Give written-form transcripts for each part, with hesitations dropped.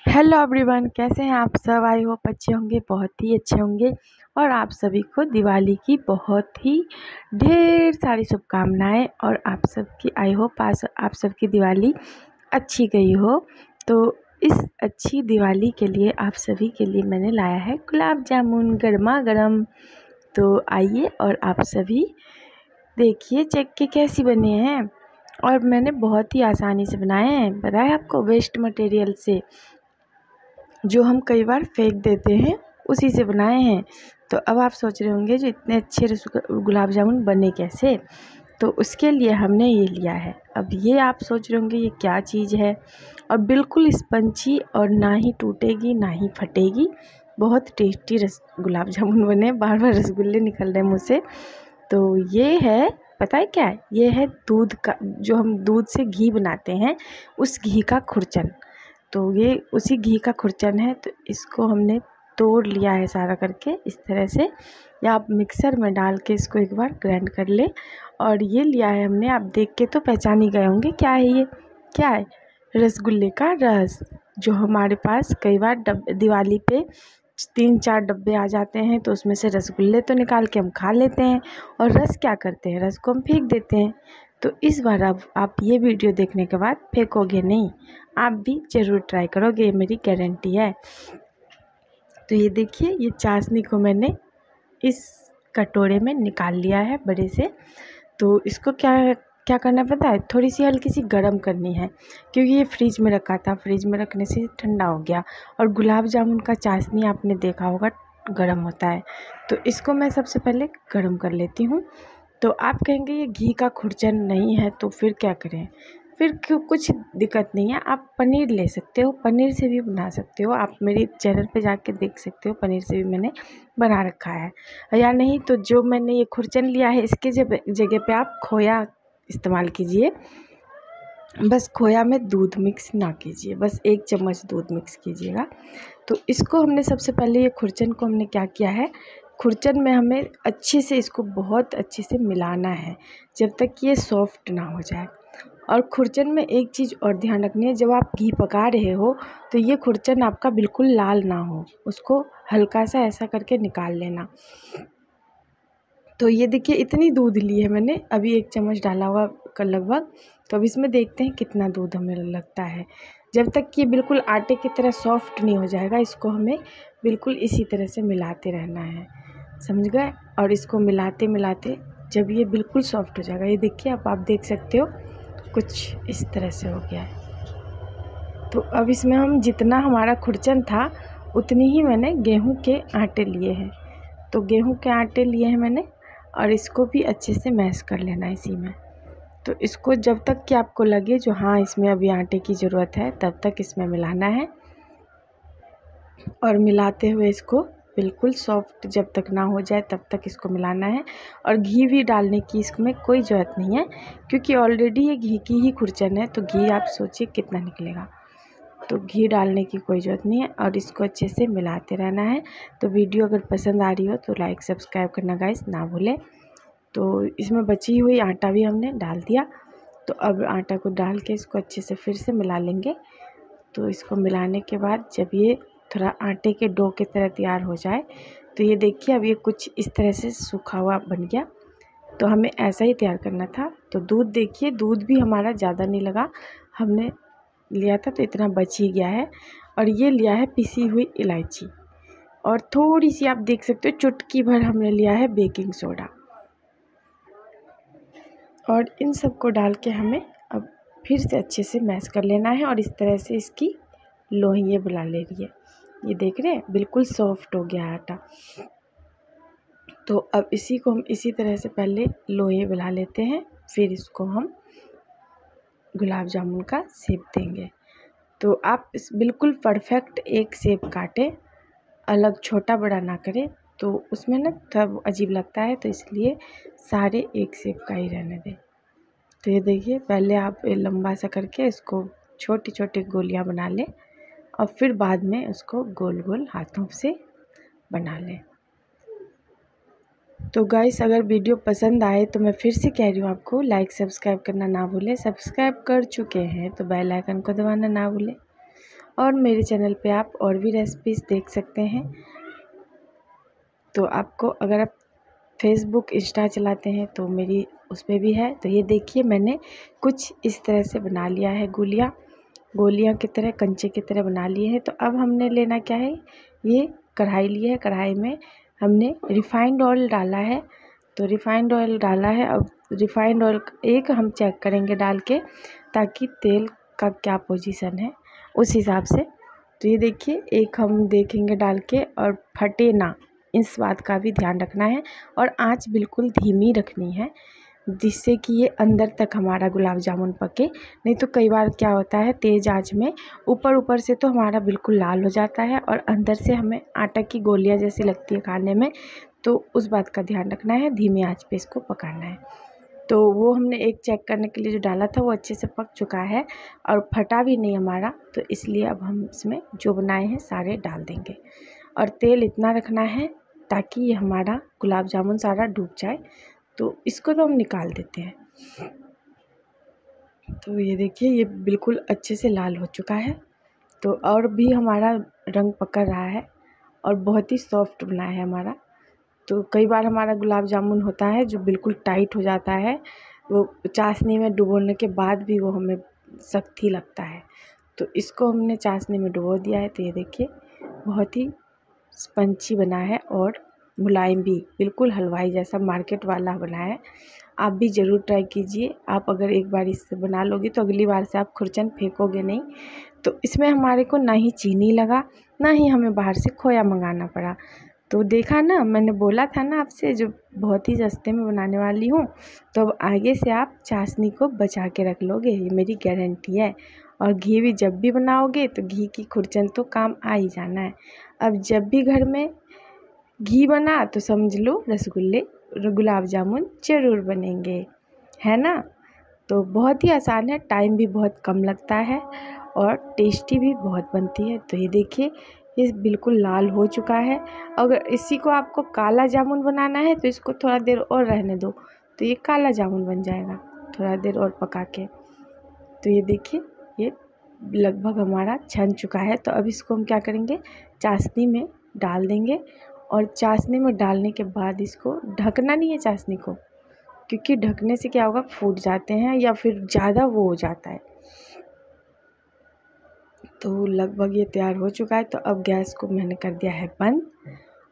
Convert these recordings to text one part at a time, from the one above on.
Hello everyone, कैसे हैं आप सब। आई होप अच्छे होंगे, बहुत ही अच्छे होंगे। और आप सभी को दिवाली की बहुत ही ढेर सारी शुभकामनाएं। और आप सबकी आई होप आप सबकी दिवाली अच्छी गई हो। तो इस अच्छी दिवाली के लिए आप सभी के लिए मैंने लाया है गुलाब जामुन गर्मा गर्म। तो आइए और आप सभी देखिए चेक के कैसी बने हैं। और मैंने बहुत ही आसानी से बनाए हैं, बताया आपको, वेस्ट मटेरियल से, जो हम कई बार फेंक देते हैं उसी से बनाए हैं। तो अब आप सोच रहे होंगे जो इतने अच्छे गुलाब जामुन बने कैसे। तो उसके लिए हमने ये लिया है। अब ये आप सोच रहे होंगे ये क्या चीज़ है। और बिल्कुल स्पंची और ना ही टूटेगी ना ही फटेगी। बहुत टेस्टी गुलाब जामुन बने। बार बार रसगुल्ले निकल रहे हैं मुँह से। तो ये है, पता है क्या है, ये है दूध का, जो हम दूध से घी बनाते हैं उस घी का खुरचन। तो ये उसी घी का खुरचन है। तो इसको हमने तोड़ लिया है सारा करके इस तरह से, या आप मिक्सर में डाल के इसको एक बार ग्राइंड कर ले। और ये लिया है हमने, आप देख के तो पहचान ही गए होंगे क्या है ये। क्या है? रसगुल्ले का रस। जो हमारे पास कई बार दिवाली पे 3-4 डब्बे आ जाते हैं, तो उसमें से रसगुल्ले तो निकाल के हम खा लेते हैं, और रस क्या करते हैं, रस को हम फेंक देते हैं। तो इस बार अब आप ये वीडियो देखने के बाद फेंकोगे नहीं, आप भी ज़रूर ट्राई करोगे, ये मेरी गारंटी है। तो ये देखिए, ये चाशनी को मैंने इस कटोरे में निकाल लिया है बड़े से। तो इसको क्या क्या करना पता है, थोड़ी सी हल्की सी गर्म करनी है, क्योंकि ये फ्रिज में रखा था, फ्रिज में रखने से ठंडा हो गया। और गुलाब जामुन का चाशनी आपने देखा होगा गर्म होता है। तो इसको मैं सबसे पहले गर्म कर लेती हूँ। तो आप कहेंगे ये घी का खुरचन नहीं है तो फिर क्या करें। फिर क्यों, कुछ दिक्कत नहीं है, आप पनीर ले सकते हो, पनीर से भी बना सकते हो। आप मेरे चैनल पे जाके देख सकते हो, पनीर से भी मैंने बना रखा है। या नहीं तो जो मैंने ये खुरचन लिया है इसके जगह पे आप खोया इस्तेमाल कीजिए। बस खोया में दूध मिक्स ना कीजिए, बस 1 चम्मच दूध मिक्स कीजिएगा। तो इसको हमने सबसे पहले, ये खुरचन को हमने क्या किया है, खुरचन में हमें अच्छे से इसको बहुत अच्छे से मिलाना है जब तक कि ये सॉफ्ट ना हो जाए। और खुरचन में एक चीज़ और ध्यान रखनी है, जब आप घी पका रहे हो तो ये खुरचन आपका बिल्कुल लाल ना हो, उसको हल्का सा ऐसा करके निकाल लेना। तो ये देखिए, इतनी दूध ली है मैंने, अभी 1 चम्मच डाला हुआ का लगभग। तो अब इसमें देखते हैं कितना दूध हमें लगता है। जब तक कि ये बिल्कुल आटे की तरह सॉफ्ट नहीं हो जाएगा, इसको हमें बिल्कुल इसी तरह से मिलाते रहना है, समझ गए। और इसको मिलाते मिलाते जब ये बिल्कुल सॉफ्ट हो जाएगा, ये देखिए, अब आप देख सकते हो कुछ इस तरह से हो गया है। तो अब इसमें हम, जितना हमारा खुरचन था उतनी ही मैंने गेहूं के आटे लिए हैं। तो गेहूं के आटे लिए हैं मैंने, और इसको भी अच्छे से मैश कर लेना है इसी में। तो इसको जब तक कि आपको लगे जो हाँ इसमें अभी आटे की ज़रूरत है, तब तक इसमें मिलाना है। और मिलाते हुए इसको बिल्कुल सॉफ्ट जब तक ना हो जाए तब तक इसको मिलाना है। और घी भी डालने की इसमें कोई ज़रूरत नहीं है, क्योंकि ऑलरेडी ये घी की ही खुरचन है। तो घी आप सोचिए कितना निकलेगा। तो घी डालने की कोई ज़रूरत नहीं है, और इसको अच्छे से मिलाते रहना है। तो वीडियो अगर पसंद आ रही हो तो लाइक सब्सक्राइब करना गाइस ना भूलें। तो इसमें बची हुई आटा भी हमने डाल दिया। तो अब आटा को डाल के इसको अच्छे से फिर से मिला लेंगे। तो इसको मिलाने के बाद जब ये थोड़ा आटे के डो की तरह तैयार हो जाए, तो ये देखिए अब ये कुछ इस तरह से सूखा हुआ बन गया। तो हमें ऐसा ही तैयार करना था। तो दूध देखिए, दूध भी हमारा ज़्यादा नहीं लगा, हमने लिया था तो इतना बच ही गया है। और ये लिया है पिसी हुई इलायची, और थोड़ी सी आप देख सकते हो चुटकी भर हमने लिया है बेकिंग सोडा। और इन सब को डाल के हमें अब फिर से अच्छे से मैश कर लेना है। और इस तरह से इसकी लोइयाँ बना ले रही है, ये देख रहे हैं बिल्कुल सॉफ्ट हो गया आटा। तो अब इसी को हम इसी तरह से पहले लोइयाँ बना लेते हैं, फिर इसको हम गुलाब जामुन का शेप देंगे। तो आप इस बिल्कुल परफेक्ट एक शेप काटें, अलग छोटा बड़ा ना करें, तो उसमें ना थोड़ा अजीब लगता है। तो इसलिए सारे एक शेप का ही रहने दें। तो ये देखिए, पहले आप लंबा सा करके इसको छोटी छोटी गोलियां बना लें, और फिर बाद में उसको गोल गोल हाथों से बना लें। तो गाइस, अगर वीडियो पसंद आए तो मैं फिर से कह रही हूँ आपको, लाइक सब्सक्राइब करना ना भूलें। सब्सक्राइब कर चुके हैं तो बेल आइकन को दबाना ना भूलें। और मेरे चैनल पे आप और भी रेसिपीज़ देख सकते हैं। तो आपको अगर आप फेसबुक इंस्टा चलाते हैं तो मेरी उस पर भी है। तो ये देखिए मैंने कुछ इस तरह से बना लिया है, गोलियां की तरह, कंचे की तरह बना लिए हैं। तो अब हमने लेना क्या है, ये कढ़ाई ली है। कढ़ाई में हमने रिफाइंड ऑयल डाला है। तो रिफाइंड ऑयल डाला है। अब रिफाइंड ऑयल एक हम चेक करेंगे डाल के, ताकि तेल का क्या पोजीशन है उस हिसाब से। तो ये देखिए एक हम देखेंगे डाल के, और फटे ना, इस बात का भी ध्यान रखना है। और आंच बिल्कुल धीमी रखनी है, जिससे कि ये अंदर तक हमारा गुलाब जामुन पके। नहीं तो कई बार क्या होता है, तेज़ आंच में ऊपर से तो हमारा बिल्कुल लाल हो जाता है और अंदर से हमें आटा की गोलियां जैसी लगती है खाने में। तो उस बात का ध्यान रखना है, धीमी आंच पे इसको पकाना है। तो वो हमने एक चेक करने के लिए जो डाला था वो अच्छे से पक चुका है और फटा भी नहीं हमारा। तो इसलिए अब हम इसमें जो बनाए हैं सारे डाल देंगे। और तेल इतना रखना है ताकि ये हमारा गुलाब जामुन सारा डूब जाए। तो इसको तो हम निकाल देते हैं। तो ये देखिए ये बिल्कुल अच्छे से लाल हो चुका है। तो और भी हमारा रंग पकड़ रहा है और बहुत ही सॉफ्ट बना है हमारा। तो कई बार हमारा गुलाब जामुन होता है जो बिल्कुल टाइट हो जाता है, वो चाशनी में डुबोने के बाद भी वो हमें सख्त ही लगता है। तो इसको हमने चाशनी में डुबो दिया है। तो ये देखिए बहुत ही स्पंची बना है और मुलायम भी, बिल्कुल हलवाई जैसा मार्केट वाला बना है। आप भी ज़रूर ट्राई कीजिए। आप अगर एक बार इससे बना लोगे तो अगली बार से आप खुरचन फेंकोगे नहीं। तो इसमें हमारे को ना ही चीनी लगा, ना ही हमें बाहर से खोया मंगाना पड़ा। तो देखा ना, मैंने बोला था ना आपसे जो बहुत ही सस्ते में बनाने वाली हूँ। तो अब आगे से आप चाशनी को बचा के रख लोगे, ये मेरी गारंटी है। और घी भी जब भी बनाओगे तो घी की खुरचन तो काम आ ही जाना है। अब जब भी घर में घी बना तो समझ लो रसगुल्ले, गुलाब जामुन ज़रूर बनेंगे, है ना। तो बहुत ही आसान है, टाइम भी बहुत कम लगता है और टेस्टी भी बहुत बनती है। तो ये देखिए ये बिल्कुल लाल हो चुका है। अगर इसी को आपको काला जामुन बनाना है तो इसको थोड़ा देर और रहने दो, तो ये काला जामुन बन जाएगा थोड़ा देर और पका के। तो ये देखिए ये लगभग हमारा छन चुका है। तो अब इसको हम क्या करेंगे, चाशनी में डाल देंगे। और चाशनी में डालने के बाद इसको ढकना नहीं है चाशनी को, क्योंकि ढकने से क्या होगा, फूट जाते हैं या फिर ज़्यादा वो हो जाता है। तो लगभग ये तैयार हो चुका है। तो अब गैस को मैंने कर दिया है बंद।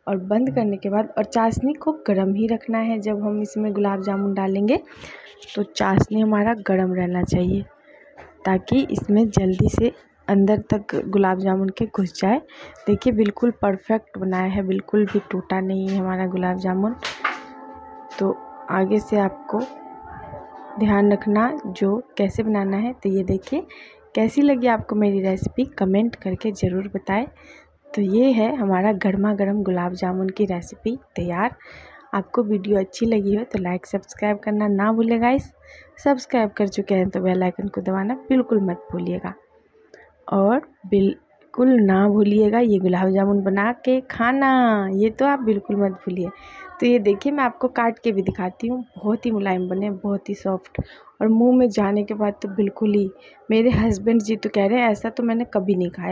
और बंद करने के बाद, और चाशनी को गर्म ही रखना है जब हम इसमें गुलाब जामुन डालेंगे। तो चाशनी हमारा गर्म रहना चाहिए ताकि इसमें जल्दी से अंदर तक गुलाब जामुन के घुस जाए। देखिए बिल्कुल परफेक्ट बनाया है, बिल्कुल भी टूटा नहीं है हमारा गुलाब जामुन। तो आगे से आपको ध्यान रखना जो कैसे बनाना है। तो ये देखिए कैसी लगी आपको मेरी रेसिपी, कमेंट करके ज़रूर बताएं। तो ये है हमारा गर्मा गर्म गुलाब जामुन की रेसिपी तैयार। आपको वीडियो अच्छी लगी हो तो लाइक सब्सक्राइब करना ना भूलिए गाइस। सब्सक्राइब कर चुके हैं तो बेल आइकन को दबाना बिल्कुल मत भूलिएगा। और बिल्कुल ना भूलिएगा ये गुलाब जामुन बना के खाना, ये तो आप बिल्कुल मत भूलिए। तो ये देखिए मैं आपको काट के भी दिखाती हूँ, बहुत ही मुलायम बने, बहुत ही सॉफ्ट। और मुंह में जाने के बाद तो बिल्कुल ही, मेरे हस्बैंड जी तो कह रहे हैं ऐसा तो मैंने कभी नहीं खाया।